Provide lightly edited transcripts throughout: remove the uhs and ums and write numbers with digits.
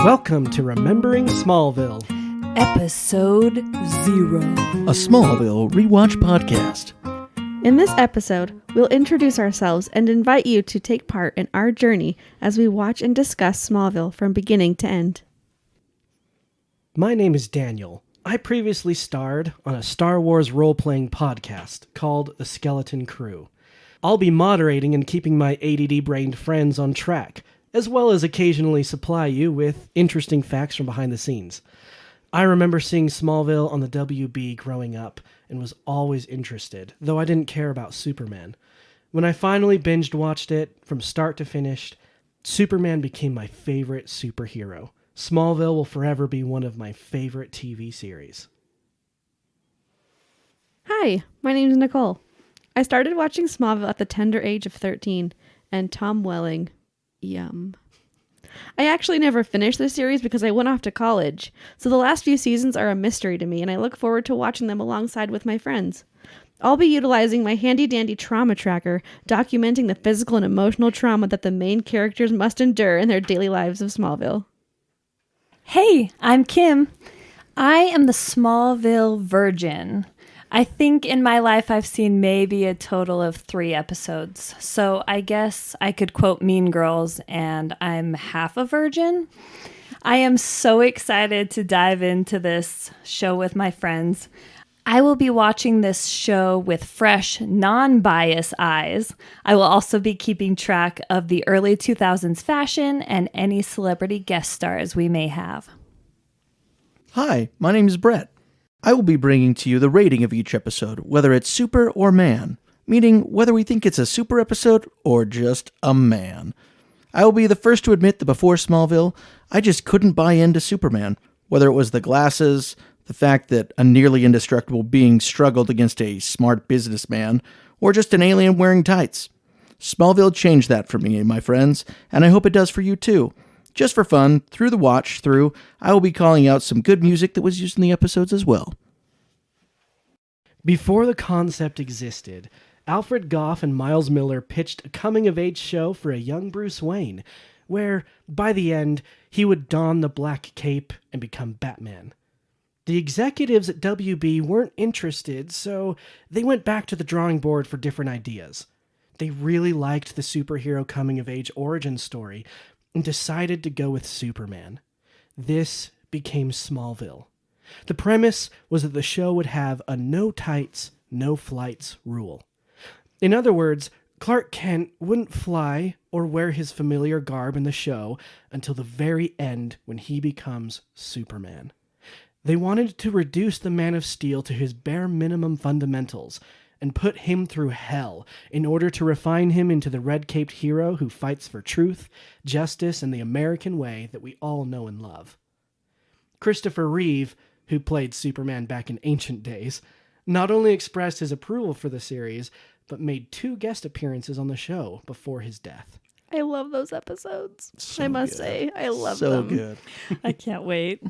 Welcome to Remembering Smallville, Episode 0. A Smallville rewatch podcast. In this episode, we'll introduce ourselves and invite you to take part in our journey as we watch and discuss Smallville from beginning to end. My name is Daniel. I previously starred on a Star Wars role-playing podcast called The Skeleton Crew. I'll be moderating and keeping my ADD-brained friends on track, as well as occasionally supply you with interesting facts from behind the scenes. I remember seeing Smallville on the WB growing up and was always interested, though I didn't care about Superman. When I finally binged-watched it from start to finish, Superman became my favorite superhero. Smallville will forever be one of my favorite TV series. Hi, my name is Nicole. I started watching Smallville at the tender age of 13, and Tom Welling, yum. I actually never finished the series because I went off to college, so the last few seasons are a mystery to me, and I look forward to watching them alongside with my friends. I'll be utilizing my handy-dandy trauma tracker, documenting the physical and emotional trauma that the main characters must endure in their daily lives of Smallville. Hey, I'm Kim. I am the Smallville virgin. I think in my life I've seen maybe a total of 3 episodes. So I guess I could quote Mean Girls and I'm half a virgin. I am so excited to dive into this show with my friends. I will be watching this show with fresh, non-biased eyes. I will also be keeping track of the early 2000s fashion and any celebrity guest stars we may have. Hi, my name is Brett. I will be bringing to you the rating of each episode, whether it's super or man, meaning whether we think it's a super episode or just a man. I will be the first to admit that before Smallville, I just couldn't buy into Superman, whether it was the glasses, the fact that a nearly indestructible being struggled against a smart businessman, or just an alien wearing tights. Smallville changed that for me, my friends, and I hope it does for you too. Just for fun, through the watch through, I will be calling out some good music that was used in the episodes as well. Before the concept existed, Alfred Goff and Miles Miller pitched a coming-of-age show for a young Bruce Wayne, where, by the end, he would don the black cape and become Batman. The executives at WB weren't interested, so they went back to the drawing board for different ideas. They really liked the superhero coming-of-age origin story and decided to go with Superman. This became Smallville. The premise was that the show would have a no tights, no flights rule. In other words, Clark Kent wouldn't fly or wear his familiar garb in the show until the very end when he becomes Superman. They wanted to reduce the Man of Steel to his bare minimum fundamentals and put him through hell in order to refine him into the red-caped hero who fights for truth, justice, and the American way that we all know and love. Christopher Reeve, who played Superman back in ancient days, not only expressed his approval for the series, but made 2 guest appearances on the show before his death. I love those episodes. So I must good. say, I love so them. So good. I can't wait.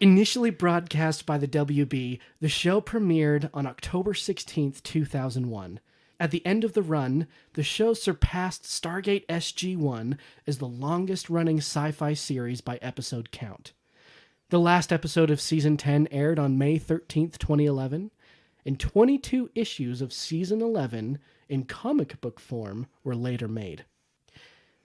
Initially broadcast by the WB, the show premiered on October 16th, 2001. At the end of the run, the show surpassed Stargate SG-1 as the longest-running sci-fi series by episode count. The last episode of Season 10 aired on May 13th, 2011, and 22 issues of Season 11 in comic book form were later made.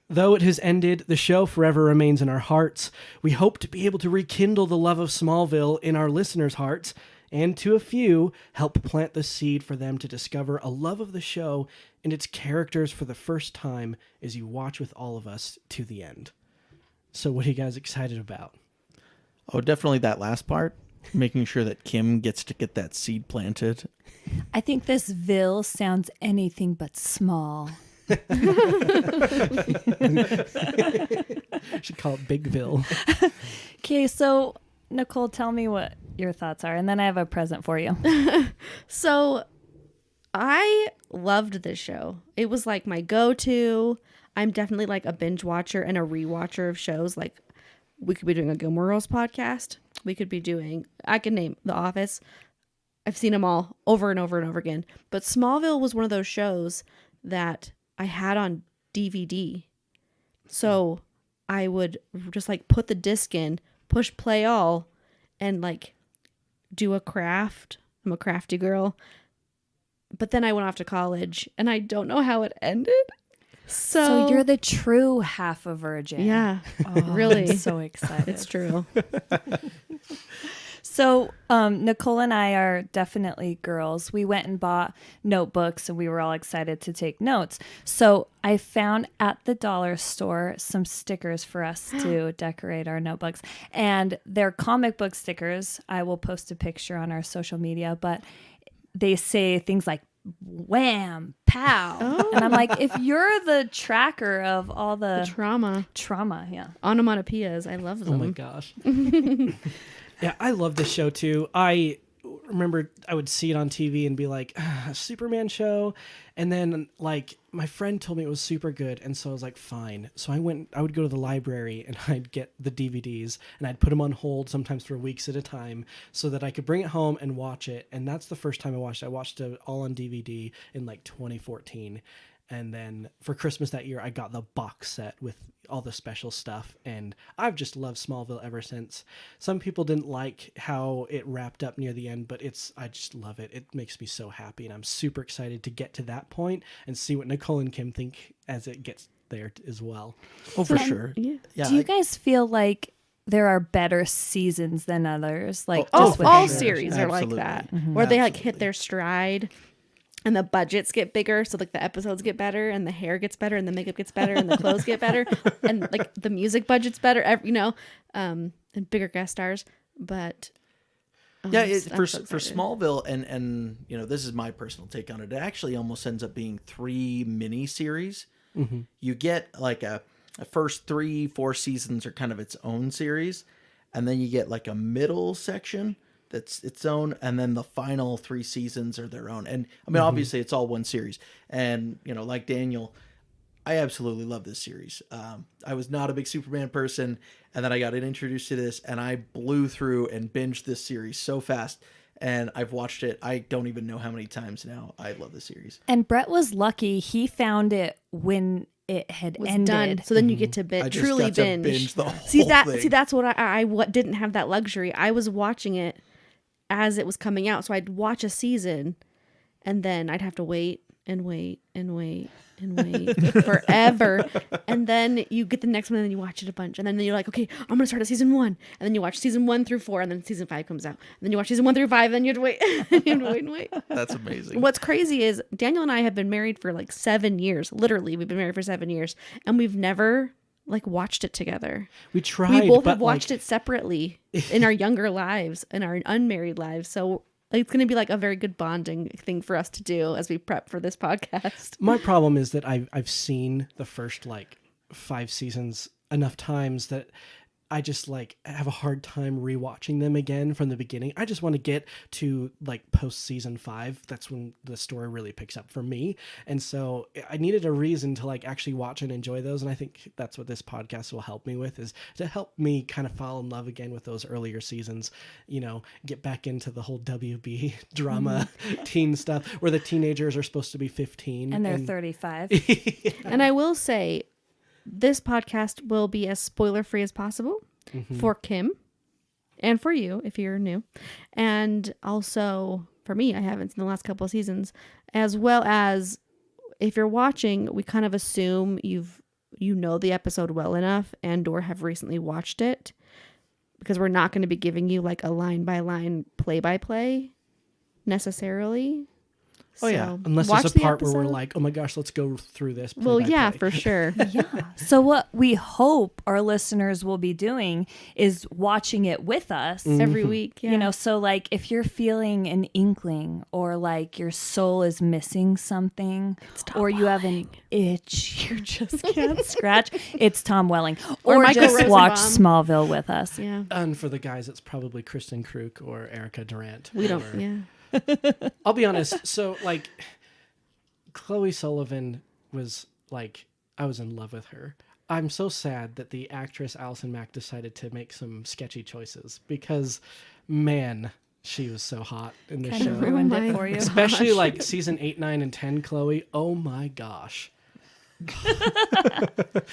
Though it has ended, the show forever remains in our hearts. We hope to be able to rekindle the love of Smallville in our listeners' hearts, and to a few, help plant the seed for them to discover a love of the show and its characters for the first time as you watch with all of us to the end. So what are you guys excited about? Oh, definitely that last part. Making sure that Kim gets to get that seed planted. I think this Ville sounds anything but small. Should call it Bigville. Okay, so Nicole, tell me what your thoughts are, and then I have a present for you. So, I loved this show. It was like my go-to. I'm definitely like a binge watcher and a rewatcher of shows. Like, we could be doing a Gilmore Girls podcast. We could be doing, I can name The Office. I've seen them all over and over and over again. But Smallville was one of those shows that I had on DVD. So I would just like put the disc in, push play all, and like do a craft. I'm a crafty girl. But then I went off to college and I don't know how it ended. So you're the true half a virgin. Yeah, Oh, really. I'm so excited. It's true. So Nicole and I are definitely girls. We went and bought notebooks and we were all excited to take notes. So I found at the dollar store some stickers for us to decorate our notebooks. And they're comic book stickers. I will post a picture on our social media, but they say things like wham, pow. Oh. And I'm like, if you're the tracker of all the Trauma. yeah. Onomatopoeias. I love them. Oh my gosh. Yeah, I love this show too. I remember I would see it on TV and be like, a Superman show. And then like my friend told me it was super good. And so I was like, fine. So I would go to the library and I'd get the DVDs and I'd put them on hold sometimes for weeks at a time so that I could bring it home and watch it. And that's the first time I watched it. I watched it all on DVD in like 2014. And then for Christmas that year, I got the box set with all the special stuff. And I've just loved Smallville ever since. Some people didn't like how it wrapped up near the end, but I just love it. It makes me so happy. And I'm super excited to get to that point and see what Nicole and Kim think as it gets there as well. Oh, for sure. Yeah. Yeah. Do you guys feel like there are better seasons than others? Like Oh, just with all the- series are like Absolutely. that. Mm-hmm. Where they like hit Absolutely. their stride and the budgets get bigger. So like the episodes get better and the hair gets better and the makeup gets better and the clothes get better and like the music budget's better, and bigger guest stars. But Yeah, I'm for so for excited. Smallville, and this is my personal take on it. It actually almost ends up being 3 mini series. Mm-hmm. You get like a first 3-4 seasons are kind of its own series, and then you get like a middle section that's its own, and then the final 3 seasons are their own. And I mean, obviously, it's all one series. And like Daniel, I absolutely love this series. I was not a big Superman person, and then I got introduced to this, and I blew through and binged this series so fast. And I've watched it, I don't even know how many times now. I love this series. And Brett was lucky. He found it when it had Was ended. done. So then you get to I just truly got to binge. binge the whole See thing. that's what I didn't have that luxury. I was watching it as it was coming out. So I'd watch a season and then I'd have to wait and wait and wait and wait forever. And then you get the next one and then you watch it a bunch. And then you're like, okay, I'm going to start at season 1. And then you watch season 1 through 4 and then season 5 comes out. And then you watch season 1 through 5 and then you have to wait. You have to wait and wait. That's amazing. What's crazy is Daniel and I have been married for like 7 years. Literally, we've been married for 7 years. And we've never like watched it together. We tried. We both but have watched it separately in our younger lives, in our unmarried lives. So it's going to be like a very good bonding thing for us to do as we prep for this podcast. My problem is that I've seen the first like 5 seasons enough times that I just like have a hard time rewatching them again from the beginning. I just want to get to like post season 5. That's when the story really picks up for me. And so I needed a reason to like actually watch and enjoy those. And I think that's what this podcast will help me with, is to help me kind of fall in love again with those earlier seasons, get back into the whole WB drama teen stuff where the teenagers are supposed to be 15. and they're 35. And I will say, this podcast will be as spoiler-free as possible for Kim and for you if you're new. And also for me, I haven't seen the last couple of seasons, as well as if you're watching, we kind of assume you know the episode well enough and or have recently watched it, because we're not going to be giving you like a line-by-line play-by-play necessarily. Oh, yeah. So, Unless watch there's a the part where we're episode. like, oh my gosh, let's go through this. Well, yeah, play-by-play. for sure. Yeah. So what we hope our listeners will be doing is watching it with us. Every week, yeah. So like if you're feeling an inkling or like your soul is missing something or you have an itch you just can't scratch, it's Tom Welling. Or Or Michael just watch Rosenbaum. Smallville with us. Yeah. And for the guys, it's probably Kristen Kruk or Erica Durant. We don't, or- yeah. I'll be honest. So, like, Chloe Sullivan was like, I was in love with her. I'm so sad that the actress Allison Mack decided to make some sketchy choices because, man, she was so hot in this Kind show. of ruined Oh my it for you. Especially like season 8, 9, and 10, Chloe. Oh my gosh.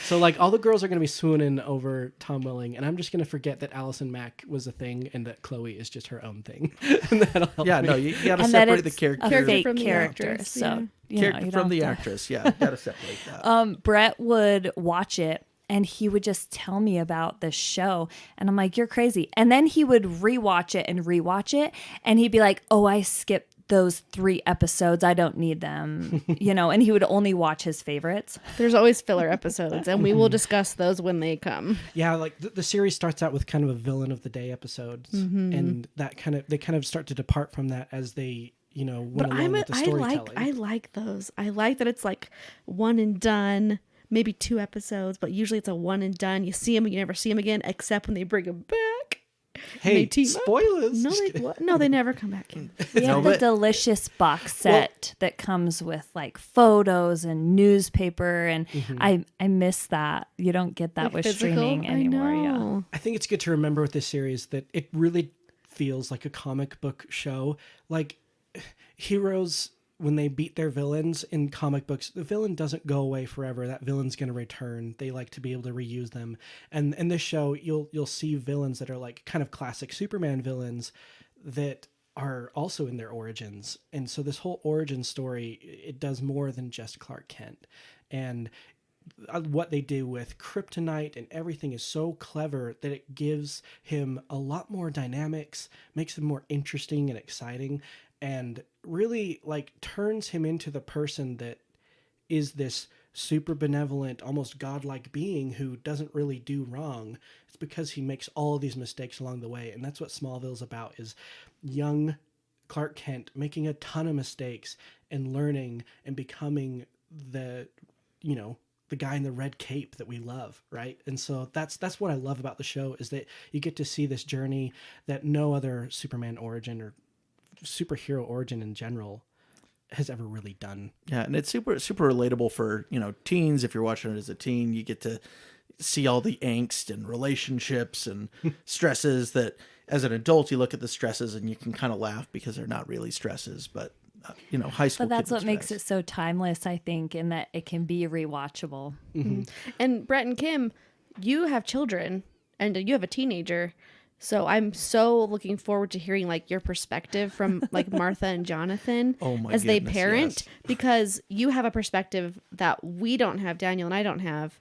So like all the girls are going to be swooning over Tom Welling, and I'm just going to forget that Allison Mack was a thing and that Chloe is just her own thing. And that'll help Yeah, me. no, you got to And that separate the it's character. a fake from the character. actress, So, yeah. you Character don't from the have to- actress. Yeah, you got to separate that. Brett would watch it and he would just tell me about the show. And I'm like, you're crazy. And then he would rewatch it. And he'd be like, oh, I skipped those 3 episodes. I don't need them. And he would only watch his favorites. There's always filler episodes, and we will discuss those when they come. Yeah, like the series starts out with kind of a villain of the day episodes, and they kind of start to depart from that as they went But along with the storytelling. I like those. I like that it's like one and done, maybe 2 episodes, but usually it's a one and done. You see them, you never see them again, except when they bring them back. Hey, they team up. spoilers! No, they never come back in. We have the delicious box set that comes with like photos and newspaper. And I miss that. You don't get that Like with physical? streaming anymore. I Yeah. know. I think it's good to remember with this series that it really feels like a comic book show. Like heroes, when they beat their villains in comic books, the villain doesn't go away forever. That villain's going to return. They like to be able to reuse them. And in this show, you'll see villains that are like kind of classic Superman villains that are also in their origins. And so this whole origin story, it does more than just Clark Kent. And what they do with kryptonite and everything is so clever that it gives him a lot more dynamics, makes him more interesting and exciting, and really like turns him into the person that is this super benevolent, almost godlike being who doesn't really do wrong. It's because he makes all of these mistakes along the way. And that's what Smallville's about, is young Clark Kent making a ton of mistakes and learning and becoming the guy in the red cape that we love, right? And so that's what I love about the show, is that you get to see this journey that no other Superman origin or superhero origin in general has ever really done. Yeah, and it's super relatable for teens. If you're watching it as a teen, you get to see all the angst and relationships and stresses that as an adult you look at the stresses and you can kind of laugh because they're not really stresses, but high school. But that's kid what makes stress. it so timeless, I think, in that it can be rewatchable. And Brett and Kim, you have children and you have a teenager. So I'm so looking forward to hearing like your perspective from like Martha and Jonathan as they goodness, parent, yes. because you have a perspective that we don't have, Daniel and I don't have,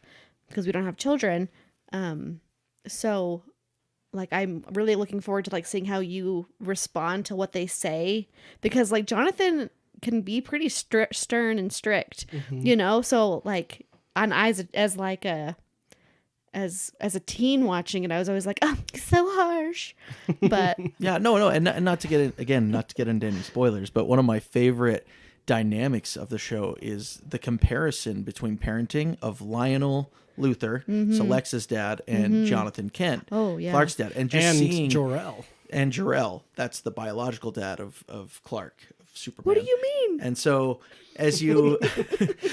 because we don't have children. So like I'm really looking forward to like seeing how you respond to what they say, because like Jonathan can be pretty stern and strict, so like on eyes as like a as a teen watching it, I was always like, oh, so harsh. But Yeah, no, and not to get into any spoilers, but one of my favorite dynamics of the show is the comparison between parenting of Lionel Luthor, so Lex's dad, and Jonathan Kent, Oh, yeah. Clark's dad, and just seeing Jor-El. and Jor-El, that's the biological dad of Clark, of Superman. what do you mean? And so as you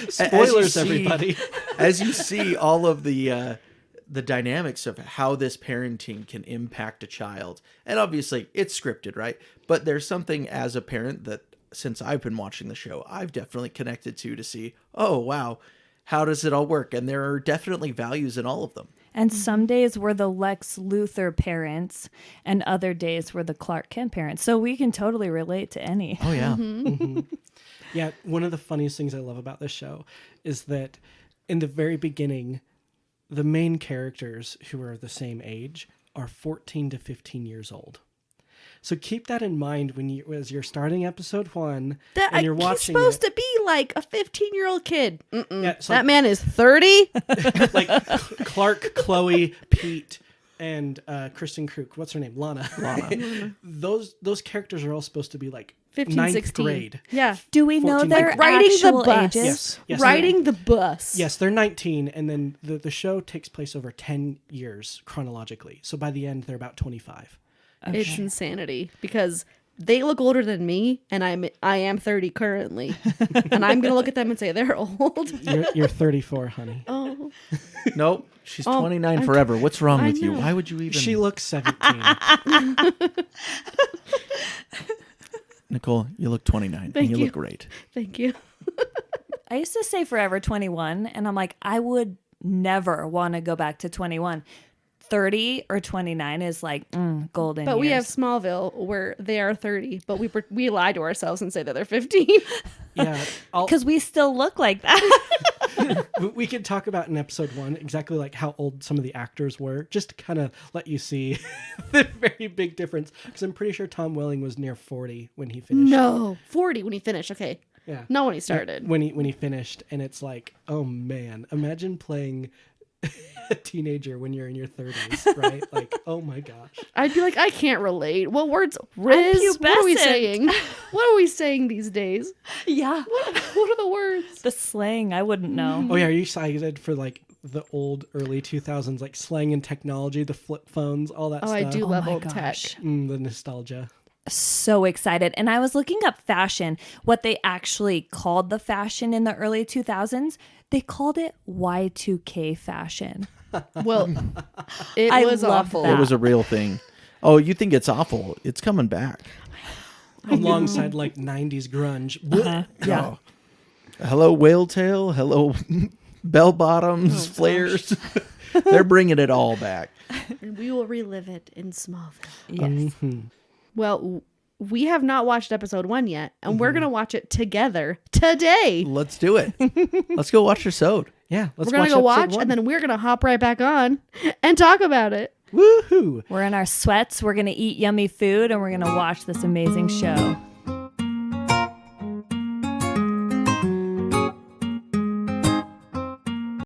Spoilers, everybody. as you see all of the dynamics of how this parenting can impact a child, and obviously it's scripted, right? But there's something as a parent that since I've been watching the show, I've definitely connected to see, oh wow, how does it all work? And there are definitely values in all of them. And some days were the Lex Luthor parents, and other days were the Clark Kent parents. So we can totally relate to any. Oh yeah. Yeah, one of the funniest things I love about this show is that in the very beginning, the main characters who are the same age are 14 to 15 years old. So keep that in mind as you're starting episode 1 and you're watching He's supposed to be like a 15-year-old kid. Yeah, so That man is 30. like Clark, Chloe, Pete, and Kristen Kruk. What's her name? Lana. Those characters are all supposed to be like 15, 9th 16. grade. Yeah. Do we know 14, their like riding the actual bus. ages? Yes. Riding the bus. Yes, they're 19, and then the show takes place over 10 years chronologically. So by the end, they're about 25. It's insanity because they look older than me, and I am 30 currently, and I'm gonna look at them and say they're old. You're 34, honey. Oh, Nope. She's Oh, 29 forever. What's wrong I with you? know. Why would you even? She looks 17. Nicole, you look 29 Thank and you you. look great. thank you. I used to say Forever 21, and I'm like, I would never want to go back to 21. 30 or 29 is like golden But we have years. Smallville where they are 30, but we lie to ourselves and say that they're 15. Yeah, Because we still look like that. we could talk about in episode 1 exactly like how old some of the actors were, just to kind of let you see the very big difference. Because I'm pretty sure Tom Welling was near 40 when he finished. No, 40 when he finished. Okay. Yeah. Not when he started. When he finished, and it's like, oh man, imagine playing a teenager when you're in your 30s, right? Like, oh my gosh. I'd be like, I can't relate. What words? Riz? What are we pubescent. saying? What are we saying these days? Yeah. What are the words? The slang, I wouldn't know. Oh yeah, are you excited for like the old early 2000s, like slang and technology, the flip phones, all that Oh, stuff? I do love my old tech. gosh. The nostalgia. So excited. And I was looking up fashion, what they actually called the fashion in the early 2000s. They called it Y2K fashion. Well, it I was love awful. that. It was a real thing. Oh, you think it's awful? It's coming back. Alongside like 90s grunge. Yeah. Oh. Hello, whale tail. Hello, bell bottoms, flares. They're bringing it all back. And we will relive it in Smallville. Yes. Well, we have not watched episode 1 yet, and we're going to watch it together today. Let's do it. Let's go watch your sode. Yeah, let's We're going to go episode watch, 1. and then we're going to hop right back on and talk about it. Woohoo! We're in our sweats. We're going to eat yummy food and we're going to watch this amazing show.